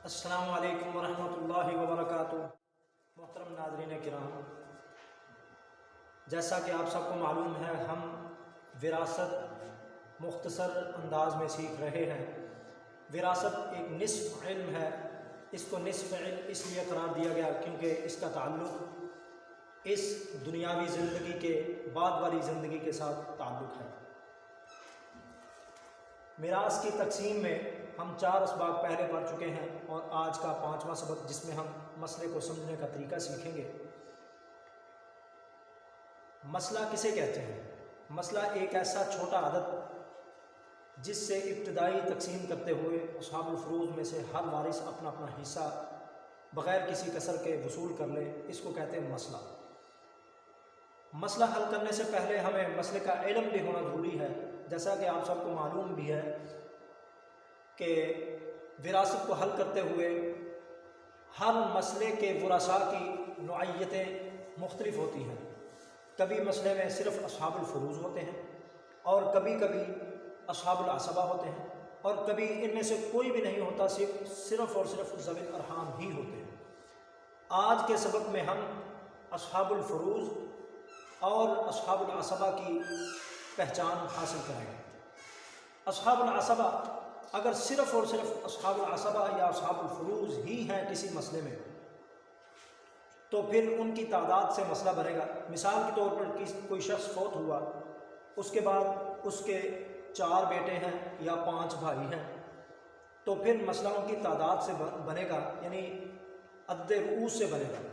अस्सलामु अलैकुम वरहमतुल्लाहि वबरकातुहू। मोहतरम नाज़रीन किराम, जैसा कि आप सबको मालूम है, हम विरासत मुख्तसर अंदाज में सीख रहे हैं। विरासत एक निस्फ़ इल्म है। इसको निस्फ़ इल्म इसलिए करार दिया गया क्योंकि इसका ताल्लुक़ इस दुनियावी ज़िंदगी के बाद वाली ज़िंदगी के साथ ताल्लुक़ है। मिरास की तकसीम में हम 4 असबाब पहले पढ़ चुके हैं और आज का 5वां सबक जिसमें हम मसले को समझने का तरीका सीखेंगे। मसला किसे कहते हैं? मसला एक ऐसा छोटा आदत जिससे इब्तिदाई तकसीम करते हुए अस्हाबुल फ़ुरूज़ में से हर वारिस अपना अपना हिस्सा बग़ैर किसी कसर के वसूल कर ले, इसको कहते हैं मसला। मसला हल करने से पहले हमें मसले का इल्म भी होना ज़रूरी है। जैसा कि आप सबको मालूम भी है कि विरासत को हल करते हुए हर मसले के वरासा की नौइयतें मुख्तलिफ होती हैं। कभी मसले में सिर्फ़ अस्हाबुल फ़ुरूज़ होते हैं और कभी कभी अस्हाबुल असबा होते हैं और कभी इनमें से कोई भी नहीं होता, सिर्फ़ और सिर्फ ज़वील अरहाम ही होते हैं। आज के सबक में हम अस्हाबुल फ़ुरूज़ और अस्हाबुल असबा की पहचान हासिल करेंगे। अस्हाबुल असबा अगर सिर्फ़ और सिर्फ अस्हाबुल असबा या अस्हाबुल फ़ुरूज़ ही हैं किसी मसले में, तो फिर उनकी तादाद से मसला बनेगा। मिसाल के तौर पर कोई शख्स फौत हुआ, उसके बाद उसके 4 बेटे हैं या 5 भाई हैं, तो फिर मसला उनकी तादाद से बनेगा, यानी अद्दे रूस से बनेगा।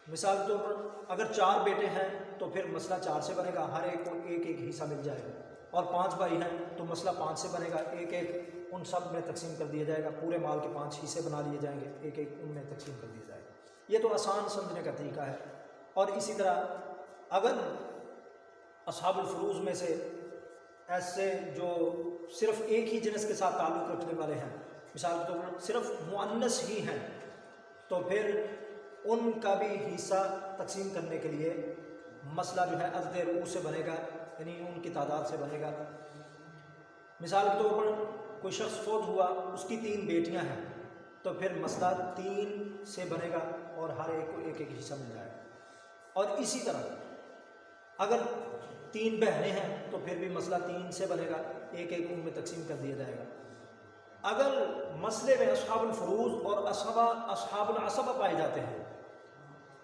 मिसाल के तौर पर अगर 4 बेटे हैं तो फिर मसला 4 से बनेगा, हर एक को एक एक हिस्सा मिल जाएगा। और 5 भाई हैं तो मसला 5 से बनेगा, एक एक उन सब में तकसीम कर दिया जाएगा। पूरे माल के 5 हिस्से बना लिए जाएंगे, एक एक उनमें तकसीम कर दिया जाएगा। ये तो आसान समझने का तरीका है। और इसी तरह अगर अस्हाबुल फ़ुरूज़ में से ऐसे जो सिर्फ़ एक ही जिन्स के साथ ताल्लुक़ रखने वाले हैं, मिसाल के तौर पर सिर्फ मुअन्नस ही हैं, तो फिर उनका भी हिस्सा तकसीम करने के लिए मसला जो है अज़्दे रूह से बनेगा, यानी उनकी तादाद से बनेगा। मिसाल के तौर पर कोई शख्स फौत हुआ, उसकी 3 बेटियां हैं, तो फिर मसला 3 से बनेगा और हर एक को एक एक हिस्सा मिल जाएगा। और इसी तरह अगर 3 बहनें हैं तो फिर भी मसला 3 से बनेगा, एक एक उनमें तकसीम कर दिया जाएगा। अगर मसले में अस्हाबुल फ़ुरूज़ और अस्हाबुल असबा पाए जाते हैं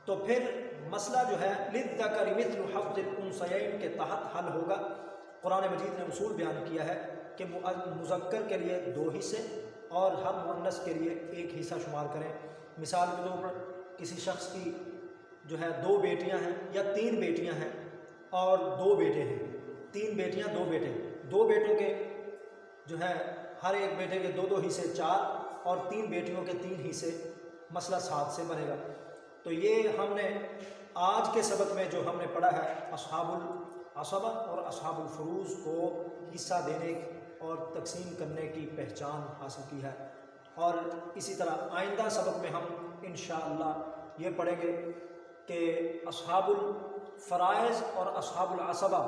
तो फिर मसला जो है लिज़्ज़करि मिस्लु हज़्ज़िल उन्सयैन के तहत हल होगा। कुरान मजीद ने उसूल बयान किया है कि मुज़क्कर के लिए 2 हिस्से और हर मुअन्नस के लिए 1 हिस्सा शुमार करें। मिसाल के तौर पर किसी शख्स की जो है 2 बेटियां हैं या 3 बेटियां हैं और 2 बेटे हैं, 3 बेटियां 2 बेटे, 2 बेटों के जो है हर एक बेटे के 2-2 हिस्से 4 और 3 बेटियों के 3 हिस्से, मसला 7 से बनेगा। तो ये हमने आज के सबक में जो हमने पढ़ा है अस्हाबुल असबा और अस्हाबुल फ़ुरूज़ को हिस्सा देने और तकसीम करने की पहचान हासिल की है। और इसी तरह आइंदा सबक में हम इंशाअल्लाह ये पढ़ेंगे कि अस्हाबुल फ़राइज़ और अस्हाबुल असबा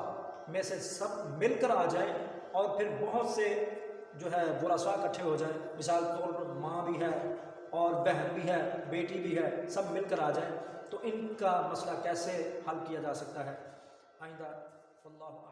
में से सब मिलकर आ जाएं और फिर बहुत से जो है वरासा इकट्ठे हो जाएं। मिसाल के तौर पर माँ भी है और बहन भी है, बेटी भी है, सब मिलकर आ जाएं, तो इनका मसला कैसे हल किया जा सकता है आइंदा। वल्लाहु